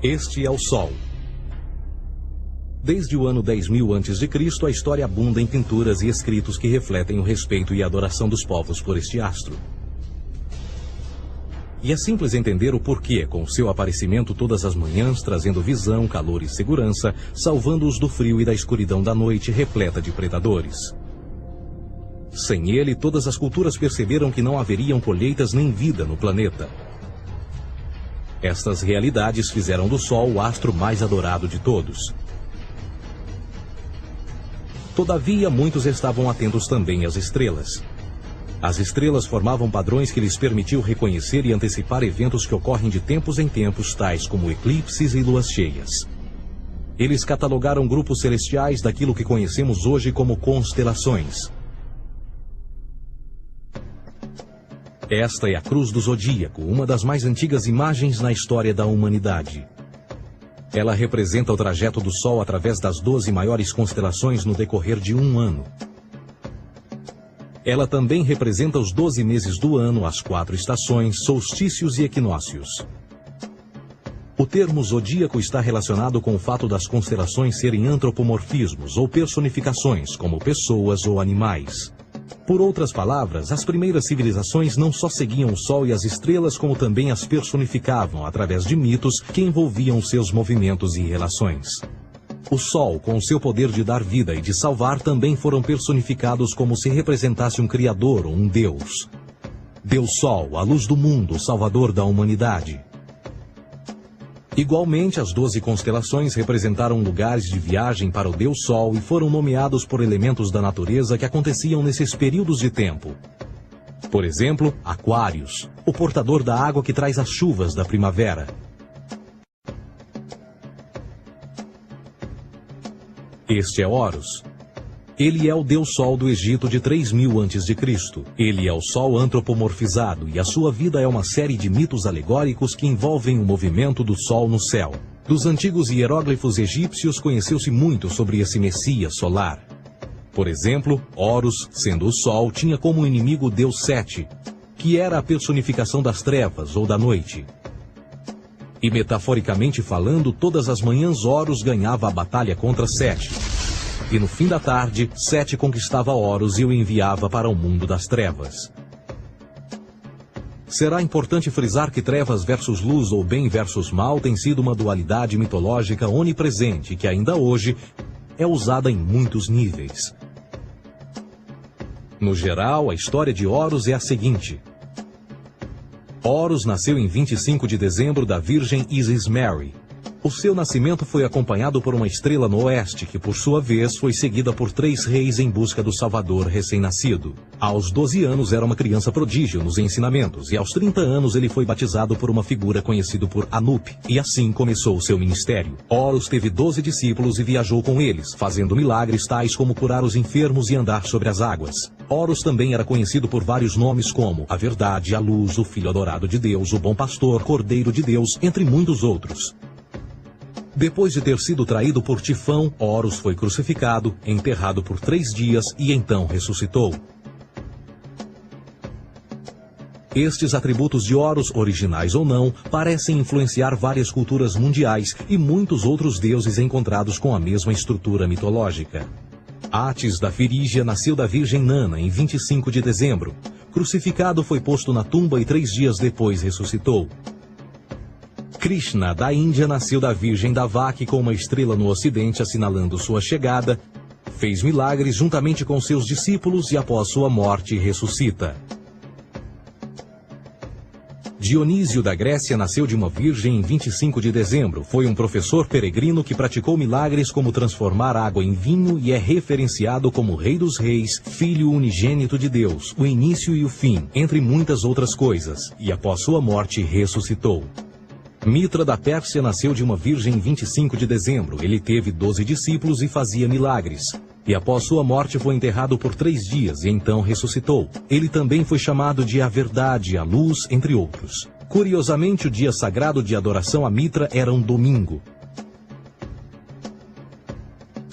Este é o Sol. Desde o ano 10.000 a.C., a história abunda em pinturas e escritos que refletem o respeito e a adoração dos povos por este astro. E é simples entender o porquê, com seu aparecimento todas as manhãs, trazendo visão, calor e segurança, salvando-os do frio e da escuridão da noite repleta de predadores. Sem ele, todas as culturas perceberam que não haveriam colheitas nem vida no planeta. Estas realidades fizeram do Sol o astro mais adorado de todos. Todavia, muitos estavam atentos também às estrelas. As estrelas formavam padrões que lhes permitiam reconhecer e antecipar eventos que ocorrem de tempos em tempos, tais como eclipses e luas cheias. Eles catalogaram grupos celestiais daquilo que conhecemos hoje como constelações. Esta é a Cruz do Zodíaco, uma das mais antigas imagens na história da humanidade. Ela representa o trajeto do Sol através das 12 maiores constelações no decorrer de um ano. Ela também representa os 12 meses do ano, as 4 estações, solstícios e equinócios. O termo zodíaco está relacionado com o fato das constelações serem antropomorfismos ou personificações, como pessoas ou animais. Por outras palavras, as primeiras civilizações não só seguiam o Sol e as estrelas, como também as personificavam através de mitos que envolviam seus movimentos e relações. O Sol, com seu poder de dar vida e de salvar, também foram personificados como se representasse um Criador ou um Deus. Deus Sol, a luz do mundo, o Salvador da humanidade. Igualmente, as 12 constelações representaram lugares de viagem para o Deus Sol e foram nomeados por elementos da natureza que aconteciam nesses períodos de tempo. Por exemplo, Aquários, o portador da água que traz as chuvas da primavera. Este é Horus. Ele é o Deus Sol do Egito de 3.000 a.C. Ele é o Sol antropomorfizado e a sua vida é uma série de mitos alegóricos que envolvem o movimento do Sol no céu. Dos antigos hieróglifos egípcios conheceu-se muito sobre esse Messias solar. Por exemplo, Horus, sendo o Sol, tinha como inimigo o Deus Sete, que era a personificação das trevas ou da noite. E metaforicamente falando, todas as manhãs Horus ganhava a batalha contra Sete. E no fim da tarde, Sete conquistava Horus e o enviava para o mundo das trevas. Será importante frisar que trevas versus luz ou bem versus mal tem sido uma dualidade mitológica onipresente que ainda hoje é usada em muitos níveis. No geral, a história de Horus é a seguinte. Horus nasceu em 25 de dezembro da Virgem Isis Mary. O seu nascimento foi acompanhado por uma estrela no oeste, que por sua vez foi seguida por 3 reis em busca do Salvador recém-nascido. Aos 12 anos era uma criança prodígio nos ensinamentos, e aos 30 anos ele foi batizado por uma figura conhecida por Anup, e assim começou o seu ministério. Horus teve 12 discípulos e viajou com eles, fazendo milagres tais como curar os enfermos e andar sobre as águas. Horus também era conhecido por vários nomes como a Verdade, a Luz, o Filho Adorado de Deus, o Bom Pastor, Cordeiro de Deus, entre muitos outros. Depois de ter sido traído por Tifão, Horus foi crucificado, enterrado por 3 dias e então ressuscitou. Estes atributos de Horus, originais ou não, parecem influenciar várias culturas mundiais e muitos outros deuses encontrados com a mesma estrutura mitológica. Atis da Firígia nasceu da Virgem Nana em 25 de dezembro. Crucificado, foi posto na tumba e 3 dias depois ressuscitou. Krishna, da Índia, nasceu da Virgem Davaki com uma estrela no ocidente assinalando sua chegada, fez milagres juntamente com seus discípulos e após sua morte ressuscita. Dionísio da Grécia nasceu de uma virgem em 25 de dezembro. Foi um professor peregrino que praticou milagres como transformar água em vinho e é referenciado como Rei dos Reis, Filho unigênito de Deus, o início e o fim, entre muitas outras coisas, e após sua morte ressuscitou. Mitra da Pérsia nasceu de uma virgem em 25 de dezembro. Ele teve 12 discípulos e fazia milagres. E após sua morte foi enterrado por 3 dias e então ressuscitou. Ele também foi chamado de a Verdade, a Luz, entre outros. Curiosamente, o dia sagrado de adoração a Mitra era um domingo.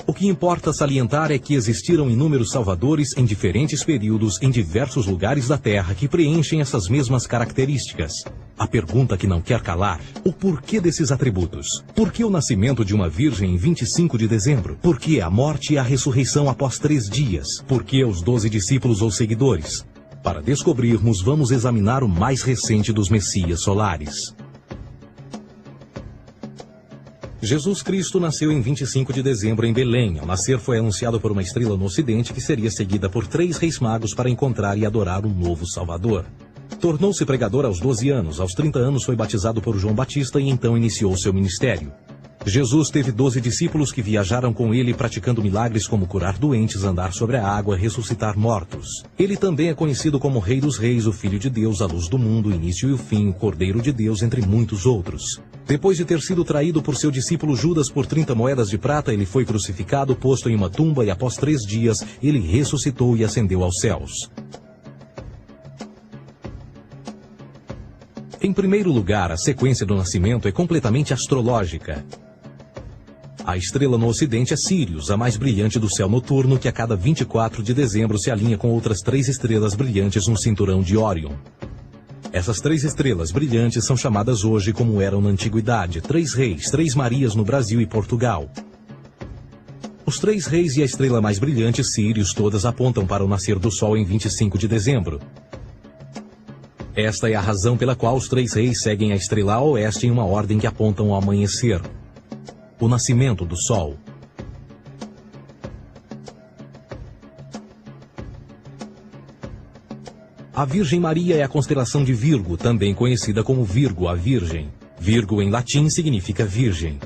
O que importa salientar é que existiram inúmeros salvadores em diferentes períodos em diversos lugares da Terra que preenchem essas mesmas características. A pergunta que não quer calar: o porquê desses atributos? Por que o nascimento de uma virgem em 25 de dezembro? Por que a morte e a ressurreição após 3 dias? Por que os 12 discípulos ou seguidores? Para descobrirmos, vamos examinar o mais recente dos Messias solares. Jesus Cristo nasceu em 25 de dezembro em Belém. Ao nascer foi anunciado por uma estrela no ocidente que seria seguida por 3 reis magos para encontrar e adorar um novo Salvador. Tornou-se pregador aos 12 anos. Aos 30 anos foi batizado por João Batista e então iniciou seu ministério. Jesus teve 12 discípulos que viajaram com ele praticando milagres como curar doentes, andar sobre a água, ressuscitar mortos. Ele também é conhecido como Rei dos Reis, o Filho de Deus, a luz do mundo, o início e o fim, o Cordeiro de Deus, entre muitos outros. Depois de ter sido traído por seu discípulo Judas por 30 moedas de prata, ele foi crucificado, posto em uma tumba e após 3 dias ele ressuscitou e ascendeu aos céus. Em primeiro lugar, a sequência do nascimento é completamente astrológica. A estrela no ocidente é Sírius, a mais brilhante do céu noturno, que a cada 24 de dezembro se alinha com outras 3 estrelas brilhantes no cinturão de Órion. Essas 3 estrelas brilhantes são chamadas hoje, como eram na antiguidade, 3 reis, 3 Marias no Brasil e Portugal. Os 3 reis e a estrela mais brilhante, Sírius, todas apontam para o nascer do Sol em 25 de dezembro. Esta é a razão pela qual os 3 reis seguem a estrela a oeste em uma ordem que apontam ao amanhecer. O nascimento do Sol. A Virgem Maria é a constelação de Virgo, também conhecida como Virgo, a Virgem. Virgo em latim significa virgem.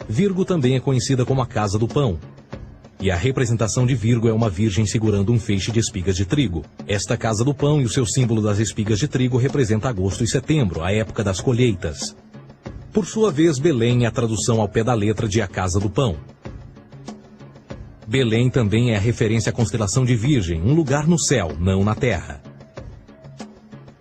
Virgo também é conhecida como a casa do pão. E a representação de Virgo é uma virgem segurando um feixe de espigas de trigo. Esta casa do pão e o seu símbolo das espigas de trigo representa agosto e setembro, a época das colheitas. Por sua vez, Belém é a tradução ao pé da letra de a casa do pão. Belém também é a referência à constelação de Virgem, um lugar no céu, não na terra.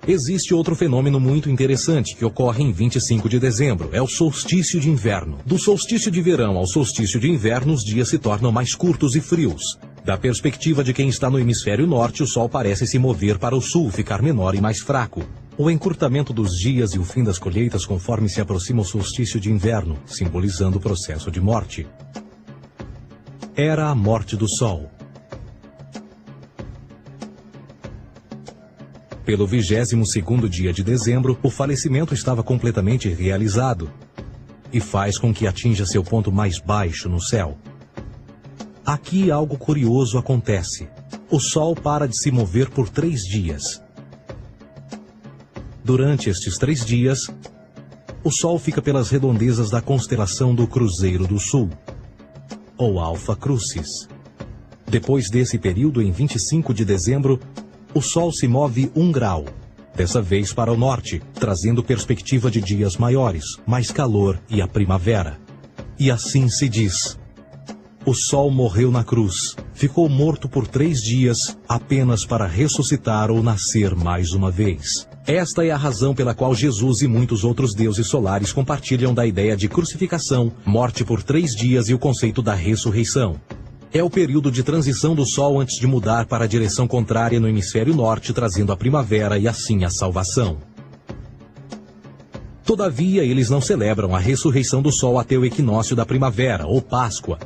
Existe outro fenômeno muito interessante que ocorre em 25 de dezembro, é o solstício de inverno. Do solstício de verão ao solstício de inverno, os dias se tornam mais curtos e frios. Da perspectiva de quem está no hemisfério norte, o Sol parece se mover para o sul, ficar menor e mais fraco. O encurtamento dos dias e o fim das colheitas conforme se aproxima o solstício de inverno, simbolizando o processo de morte. Era a morte do Sol. Pelo 22º dia de dezembro, o falecimento estava completamente realizado e faz com que atinja seu ponto mais baixo no céu. Aqui algo curioso acontece. O Sol para de se mover por 3 dias. Durante estes 3 dias, o Sol fica pelas redondezas da constelação do Cruzeiro do Sul, ou Alfa Crucis. Depois desse período, em 25 de dezembro, o Sol se move 1 grau, dessa vez para o norte, trazendo perspectiva de dias maiores, mais calor e a primavera. E assim se diz: o Sol morreu na cruz, ficou morto por 3 dias, apenas para ressuscitar ou nascer mais uma vez. Esta é a razão pela qual Jesus e muitos outros deuses solares compartilham da ideia de crucificação, morte por 3 dias e o conceito da ressurreição. É o período de transição do Sol antes de mudar para a direção contrária no hemisfério norte, trazendo a primavera e assim a salvação. Todavia, eles não celebram a ressurreição do Sol até o equinócio da primavera, ou Páscoa.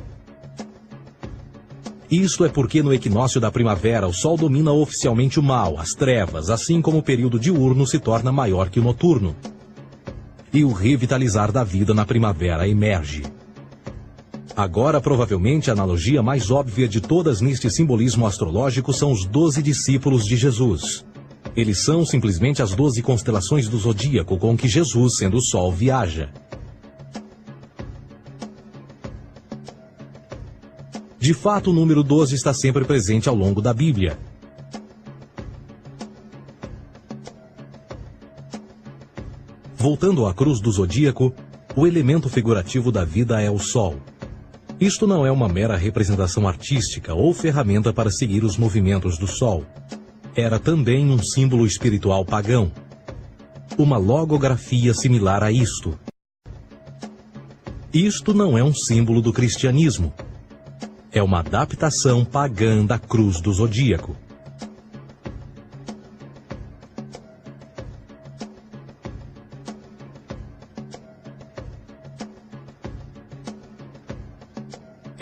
Isto é porque no equinócio da primavera o Sol domina oficialmente o mal, as trevas, assim como o período diurno se torna maior que o noturno. E o revitalizar da vida na primavera emerge. Agora, provavelmente, a analogia mais óbvia de todas neste simbolismo astrológico são os 12 discípulos de Jesus. Eles são simplesmente as 12 constelações do zodíaco com que Jesus, sendo o Sol, viaja. De fato, o número 12 está sempre presente ao longo da Bíblia. Voltando à cruz do zodíaco, o elemento figurativo da vida é o Sol. Isto não é uma mera representação artística ou ferramenta para seguir os movimentos do Sol. Era também um símbolo espiritual pagão. Uma logografia similar a isto. Isto não é um símbolo do cristianismo. É uma adaptação pagã da cruz do zodíaco.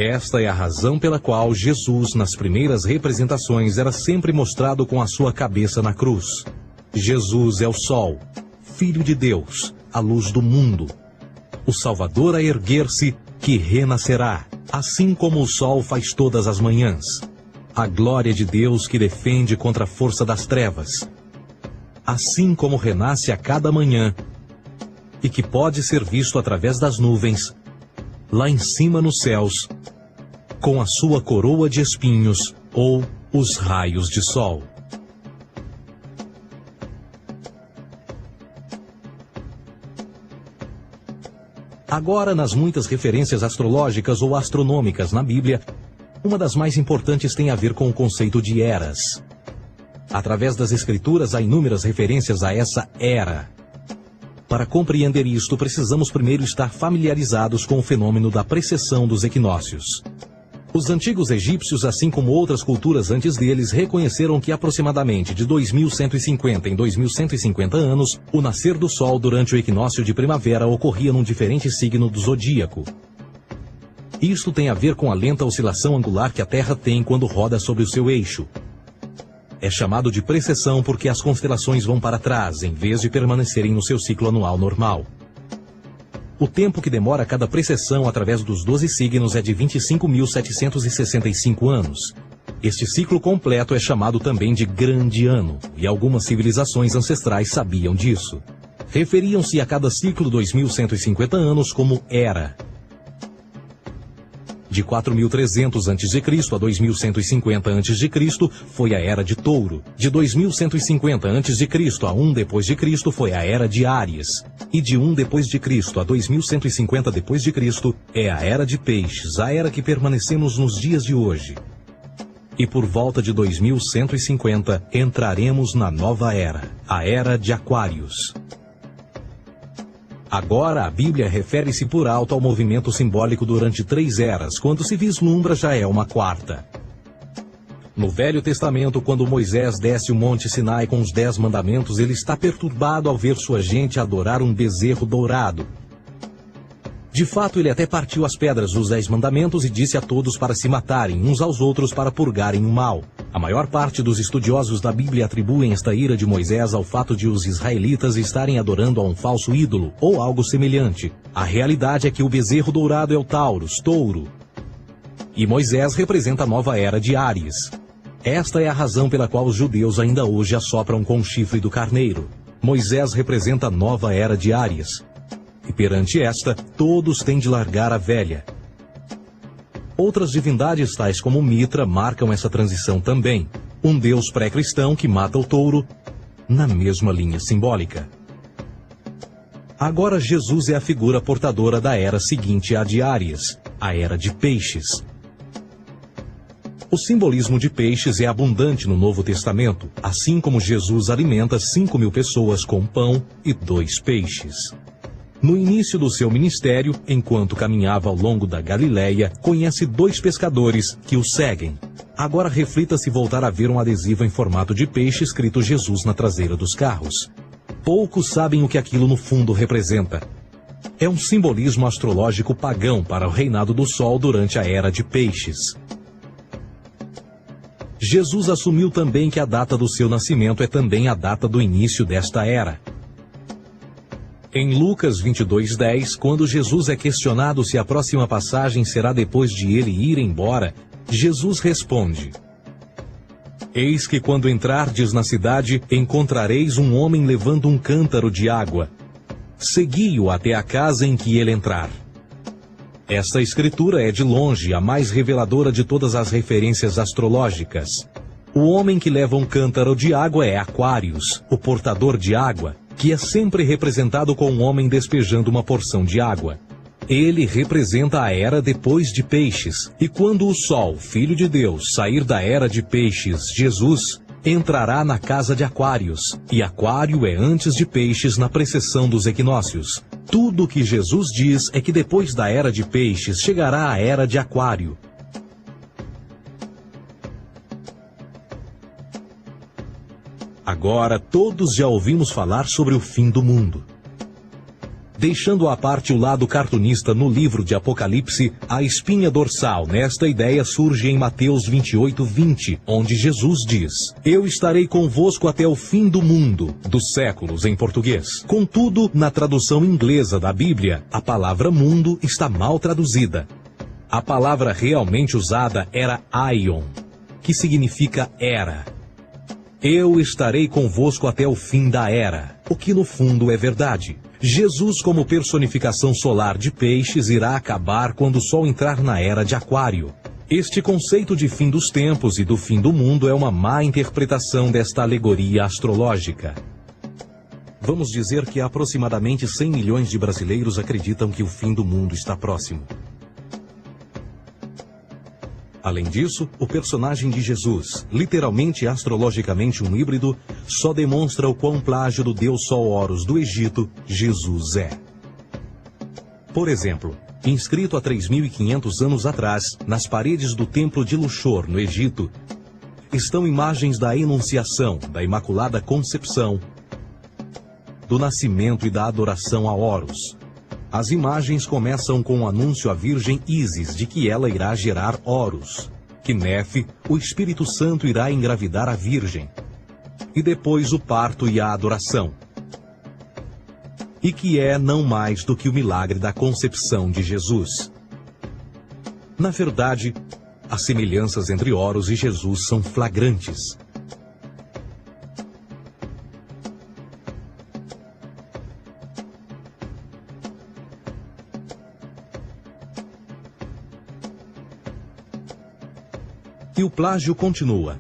Esta é a razão pela qual Jesus, nas primeiras representações, era sempre mostrado com a sua cabeça na cruz. Jesus é o Sol, Filho de Deus, a luz do mundo. O Salvador a erguer-se, que renascerá, assim como o sol faz todas as manhãs. A glória de Deus que defende contra a força das trevas. Assim como renasce a cada manhã, e que pode ser visto através das nuvens, lá em cima nos céus, com a sua coroa de espinhos ou os raios de sol. Agora, nas muitas referências astrológicas ou astronômicas na Bíblia, uma das mais importantes tem a ver com o conceito de eras. Através das Escrituras há inúmeras referências a essa era. Para compreender isto, precisamos primeiro estar familiarizados com o fenômeno da precessão dos equinócios. Os antigos egípcios, assim como outras culturas antes deles, reconheceram que aproximadamente de 2150 em 2150 anos, o nascer do Sol durante o equinócio de primavera ocorria num diferente signo do zodíaco. Isto tem a ver com a lenta oscilação angular que a Terra tem quando roda sobre o seu eixo. É chamado de precessão porque as constelações vão para trás, em vez de permanecerem no seu ciclo anual normal. O tempo que demora cada precessão através dos 12 signos é de 25.765 anos. Este ciclo completo é chamado também de Grande Ano, e algumas civilizações ancestrais sabiam disso. Referiam-se a cada ciclo 2150 anos como Era. De 4.300 a.C. a 2150 a.C. foi a Era de Touro. De 2150 a.C. a 1 d.C. foi a Era de Áries. E de 1 d.C. a 2150 d.C. é a Era de Peixes, a era que permanecemos nos dias de hoje. E por volta de 2150 entraremos na nova era, a Era de Aquários. Agora, a Bíblia refere-se por alto ao movimento simbólico durante 3 eras, quando se vislumbra já é uma quarta. No Velho Testamento, quando Moisés desce o Monte Sinai com os 10 mandamentos, ele está perturbado ao ver sua gente adorar um bezerro dourado. De fato, ele até partiu as pedras dos 10 mandamentos e disse a todos para se matarem uns aos outros para purgarem o mal. A maior parte dos estudiosos da Bíblia atribuem esta ira de Moisés ao fato de os israelitas estarem adorando a um falso ídolo, ou algo semelhante. A realidade é que o bezerro dourado é o Taurus, touro. E Moisés representa a nova era de Áries. Esta é a razão pela qual os judeus ainda hoje assopram com o chifre do carneiro. Moisés representa a nova era de Áries. E perante esta, todos têm de largar a velha. Outras divindades, tais como Mitra, marcam essa transição também. Um deus pré-cristão que mata o touro, na mesma linha simbólica. Agora Jesus é a figura portadora da era seguinte à de Áries, a era de Peixes. O simbolismo de peixes é abundante no Novo Testamento, assim como Jesus alimenta 5.000 pessoas com pão e 2 peixes. No início do seu ministério, enquanto caminhava ao longo da Galileia, conhece 2 pescadores que o seguem. Agora reflita se voltar a ver um adesivo em formato de peixe escrito Jesus na traseira dos carros. Poucos sabem o que aquilo no fundo representa. É um simbolismo astrológico pagão para o reinado do Sol durante a Era de Peixes. Jesus assumiu também que a data do seu nascimento é também a data do início desta era. Em Lucas 22:10, quando Jesus é questionado se a próxima passagem será depois de ele ir embora, Jesus responde: Eis que quando entrardes na cidade, encontrareis um homem levando um cântaro de água. Segui-o até a casa em que ele entrar. Esta escritura é de longe a mais reveladora de todas as referências astrológicas. O homem que leva um cântaro de água é Aquários, o portador de água, que é sempre representado com um homem despejando uma porção de água. Ele representa a era depois de Peixes, e quando o Sol, Filho de Deus, sair da era de Peixes, Jesus, entrará na casa de Aquários, e Aquário é antes de Peixes na precessão dos equinócios. Tudo o que Jesus diz é que depois da era de Peixes chegará a era de Aquário. Agora todos já ouvimos falar sobre o fim do mundo. Deixando à parte o lado cartunista no livro de Apocalipse, a espinha dorsal nesta ideia surge em Mateus 28:20, onde Jesus diz: Eu estarei convosco até o fim do mundo, dos séculos em português. Contudo, na tradução inglesa da Bíblia, a palavra mundo está mal traduzida. A palavra realmente usada era aion, que significa era. Eu estarei convosco até o fim da era, o que no fundo é verdade. Jesus, como personificação solar de peixes, irá acabar quando o Sol entrar na era de Aquário. Este conceito de fim dos tempos e do fim do mundo é uma má interpretação desta alegoria astrológica. Vamos dizer que aproximadamente 100 milhões de brasileiros acreditam que o fim do mundo está próximo. Além disso, o personagem de Jesus, literalmente e astrologicamente um híbrido, só demonstra o quão plágio do deus Sol Horus do Egito, Jesus é. Por exemplo, inscrito há 3.500 anos atrás, nas paredes do templo de Luxor, no Egito, estão imagens da Enunciação, da Imaculada Concepção, do nascimento e da adoração a Horus. As imagens começam com o anúncio à Virgem Ísis de que ela irá gerar Horus, que Nefe, o Espírito Santo, irá engravidar a Virgem, e depois o parto e a adoração, e que é não mais do que o milagre da concepção de Jesus. Na verdade, as semelhanças entre Horus e Jesus são flagrantes. E o plágio continua.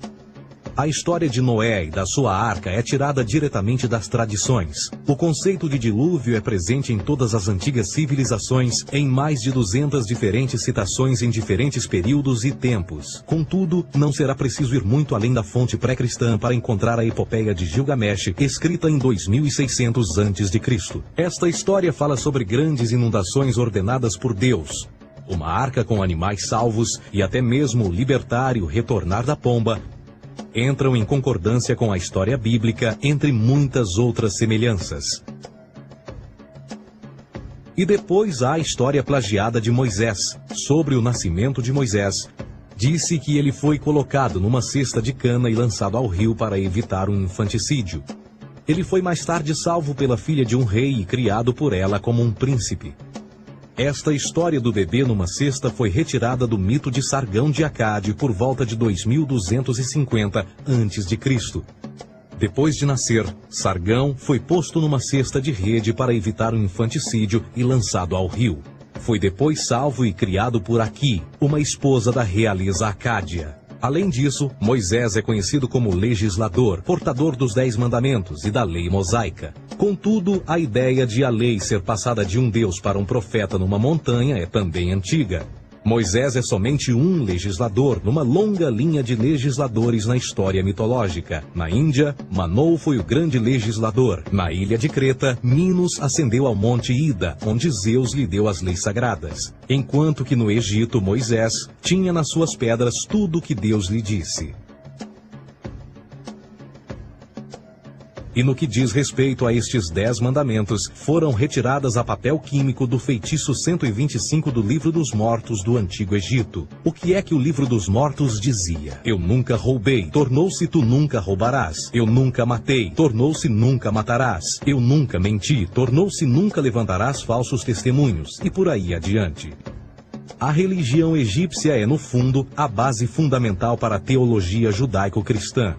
A história de Noé e da sua arca é tirada diretamente das tradições. O conceito de dilúvio é presente em todas as antigas civilizações, em mais de 200 diferentes citações em diferentes períodos e tempos. Contudo, não será preciso ir muito além da fonte pré-cristã para encontrar a epopeia de Gilgamesh, escrita em 2600 a.C. Esta história fala sobre grandes inundações ordenadas por Deus, uma arca com animais salvos e até mesmo o libertar e o retornar da pomba entram em concordância com a história bíblica, entre muitas outras semelhanças. E depois há a história plagiada de Moisés, sobre o nascimento de Moisés. Disse que ele foi colocado numa cesta de cana e lançado ao rio para evitar um infanticídio. Ele foi mais tarde salvo pela filha de um rei e criado por ela como um príncipe. Esta história do bebê numa cesta foi retirada do mito de Sargão de Acade por volta de 2250 a.C. Depois de nascer, Sargão foi posto numa cesta de rede para evitar um infanticídio e lançado ao rio. Foi depois salvo e criado por Aqui, uma esposa da realeza Acádia. Além disso, Moisés é conhecido como legislador, portador dos 10 mandamentos e da lei mosaica. Contudo, a ideia de a lei ser passada de um deus para um profeta numa montanha é também antiga. Moisés é somente um legislador numa longa linha de legisladores na história mitológica. Na Índia, Manou foi o grande legislador. Na ilha de Creta, Minos ascendeu ao monte Ida, onde Zeus lhe deu as leis sagradas. Enquanto que no Egito, Moisés tinha nas suas pedras tudo o que Deus lhe disse. E no que diz respeito a estes 10 mandamentos, foram retiradas a papel químico do feitiço 125 do Livro dos Mortos do Antigo Egito. O que é que o Livro dos Mortos dizia? Eu nunca roubei, tornou-se tu nunca roubarás. Eu nunca matei, tornou-se nunca matarás. Eu nunca menti, tornou-se nunca levantarás falsos testemunhos. E por aí adiante. A religião egípcia é, no fundo, a base fundamental para a teologia judaico-cristã.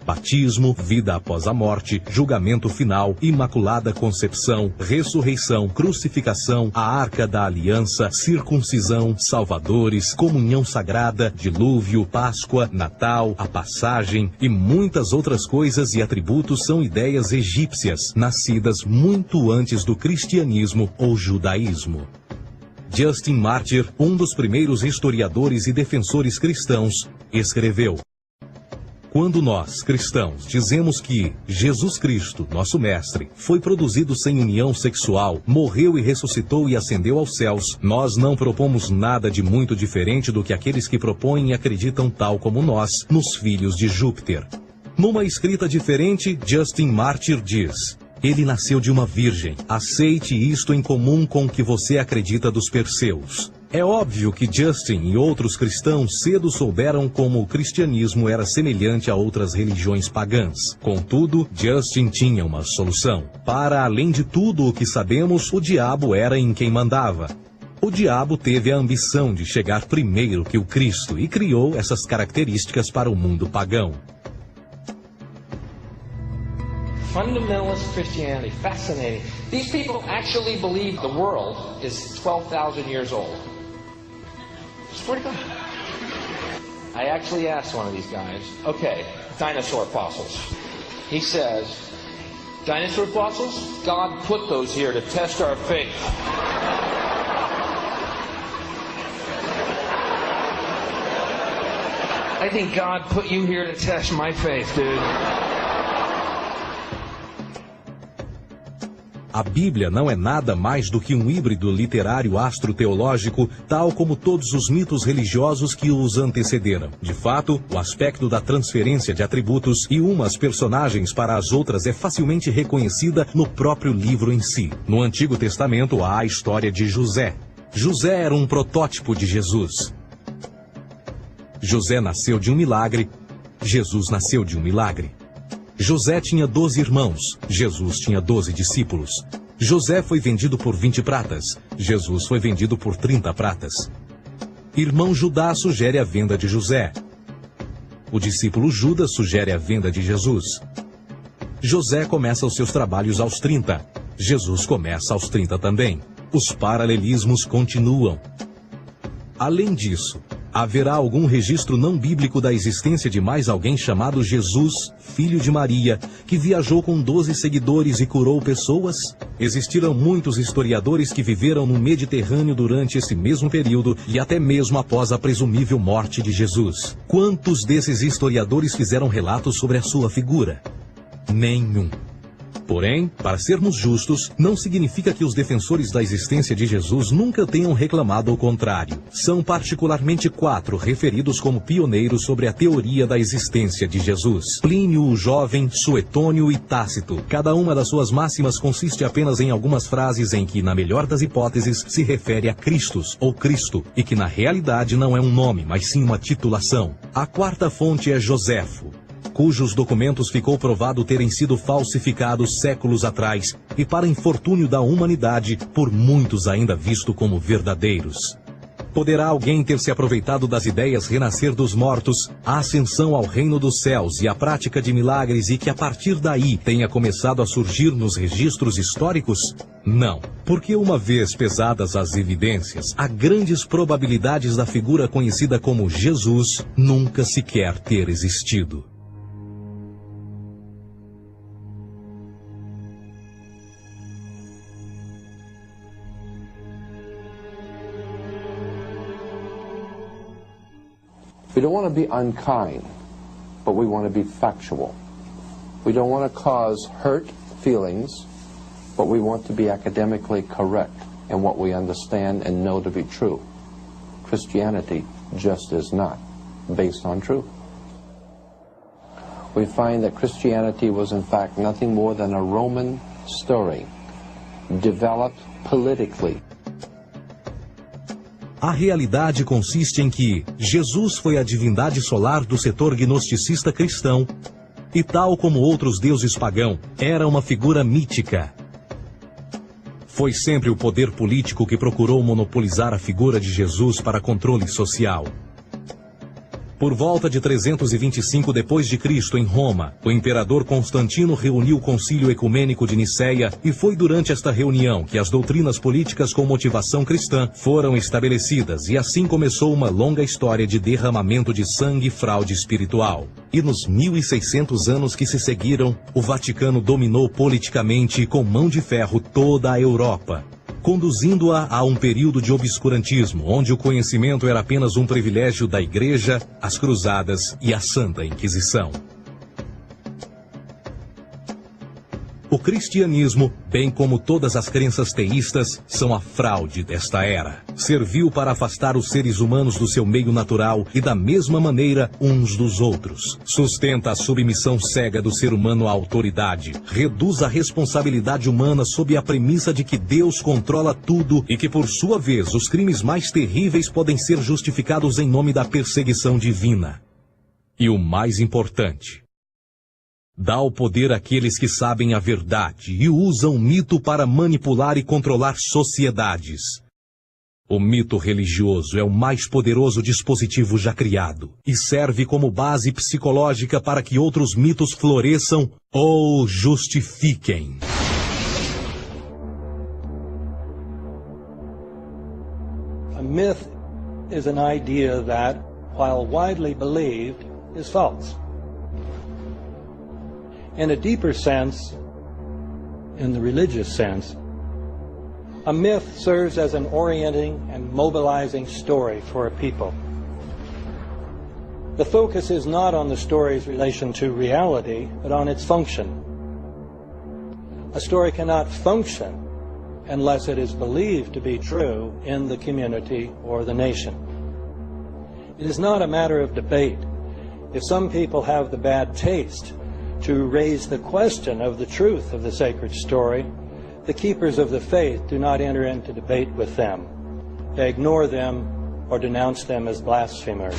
Batismo, vida após a morte, julgamento final, imaculada concepção, ressurreição, crucificação, a arca da aliança, circuncisão, salvadores, comunhão sagrada, dilúvio, Páscoa, Natal, a passagem e muitas outras coisas e atributos são ideias egípcias, nascidas muito antes do cristianismo ou judaísmo. Justin Martyr, um dos primeiros historiadores e defensores cristãos, escreveu: quando nós, cristãos, dizemos que Jesus Cristo, nosso Mestre, foi produzido sem união sexual, morreu e ressuscitou e ascendeu aos céus, nós não propomos nada de muito diferente do que aqueles que propõem e acreditam tal como nós, nos filhos de Júpiter. Numa escrita diferente, Justin Martyr diz: Ele nasceu de uma virgem. Aceite isto em comum com o que você acredita dos Perseus. É óbvio que Justin e outros cristãos cedo souberam como o cristianismo era semelhante a outras religiões pagãs. Contudo, Justin tinha uma solução. Para além de tudo o que sabemos, o diabo era em quem mandava. O diabo teve a ambição de chegar primeiro que o Cristo e criou essas características para o mundo pagão. Fundamentalist Christianity, fascinating. These people actually believe the world is 12,000 years old. Swear to God. I actually asked one of these guys, okay, dinosaur fossils. He says, dinosaur fossils? God put those here to test our faith. I think God put you here to test my faith, dude. A Bíblia não é nada mais do que um híbrido literário astroteológico, tal como todos os mitos religiosos que os antecederam. De fato, o aspecto da transferência de atributos e umas personagens para as outras é facilmente reconhecida no próprio livro em si. No Antigo Testamento há a história de José. José era um protótipo de Jesus. José nasceu de um milagre, Jesus nasceu de um milagre. José tinha 12 irmãos, Jesus tinha 12 discípulos. José foi vendido por 20 pratas, Jesus foi vendido por 30 pratas. Irmão Judá sugere a venda de José. O discípulo Judas sugere a venda de Jesus. José começa os seus trabalhos aos 30, Jesus começa aos 30 também. Os paralelismos continuam. Além disso, haverá algum registro não bíblico da existência de mais alguém chamado Jesus, filho de Maria, que viajou com 12 seguidores e curou pessoas? Existiram muitos historiadores que viveram no Mediterrâneo durante esse mesmo período e até mesmo após a presumível morte de Jesus. Quantos desses historiadores fizeram relatos sobre a sua figura? Nenhum. Porém, para sermos justos, não significa que os defensores da existência de Jesus nunca tenham reclamado o contrário. São particularmente 4 referidos como pioneiros sobre a teoria da existência de Jesus: Plínio o Jovem, Suetônio e Tácito. Cada uma das suas máximas consiste apenas em algumas frases em que, na melhor das hipóteses, se refere a Christus ou Cristo, e que na realidade não é um nome, mas sim uma titulação. A 4ª fonte é Joséfo, cujos documentos ficou provado terem sido falsificados séculos atrás e, para infortúnio da humanidade, por muitos ainda visto como verdadeiros. Poderá alguém ter se aproveitado das ideias renascer dos mortos, a ascensão ao reino dos céus e a prática de milagres e que a partir daí tenha começado a surgir nos registros históricos? Não, porque uma vez pesadas as evidências, há grandes probabilidades da figura conhecida como Jesus nunca sequer ter existido. We don't want to be unkind, but we want to be factual. We don't want to cause hurt feelings, but we want to be academically correct in what we understand and know to be true. Christianity just is not based on truth. We find that Christianity was in fact nothing more than a Roman story, developed politically. A realidade consiste em que Jesus foi a divindade solar do setor gnosticista cristão e, tal como outros deuses pagãos, era uma figura mítica. Foi sempre o poder político que procurou monopolizar a figura de Jesus para controle social. Por volta de 325 d.C., em Roma, o imperador Constantino reuniu o Concílio Ecumênico de Niceia e foi durante esta reunião que as doutrinas políticas com motivação cristã foram estabelecidas e assim começou uma longa história de derramamento de sangue e fraude espiritual. E nos 1600 anos que se seguiram, o Vaticano dominou politicamente e com mão de ferro toda a Europa, conduzindo-a a um período de obscurantismo, onde o conhecimento era apenas um privilégio da Igreja, as Cruzadas e a Santa Inquisição. O cristianismo, bem como todas as crenças teístas, são a fraude desta era. Serviu para afastar os seres humanos do seu meio natural e da mesma maneira uns dos outros. Sustenta a submissão cega do ser humano à autoridade. Reduz a responsabilidade humana sob a premissa de que Deus controla tudo e que, por sua vez, os crimes mais terríveis podem ser justificados em nome da perseguição divina. E o mais importante, dá o poder àqueles que sabem a verdade e usam o mito para manipular e controlar sociedades. O mito religioso é o mais poderoso dispositivo já criado e serve como base psicológica para que outros mitos floresçam ou justifiquem. A myth is an idea that, while widely believed, is false. In a deeper sense, in the religious sense, a myth serves as an orienting and mobilizing story for a people. The focus is not on the story's relation to reality, but on its function. A story cannot function unless it is believed to be true in the community or the nation. It is not a matter of debate. If some people have the bad taste to raise the question of the truth of the sacred story, the keepers of the faith do not enter into debate with them. They ignore them or denounce them as blasphemers.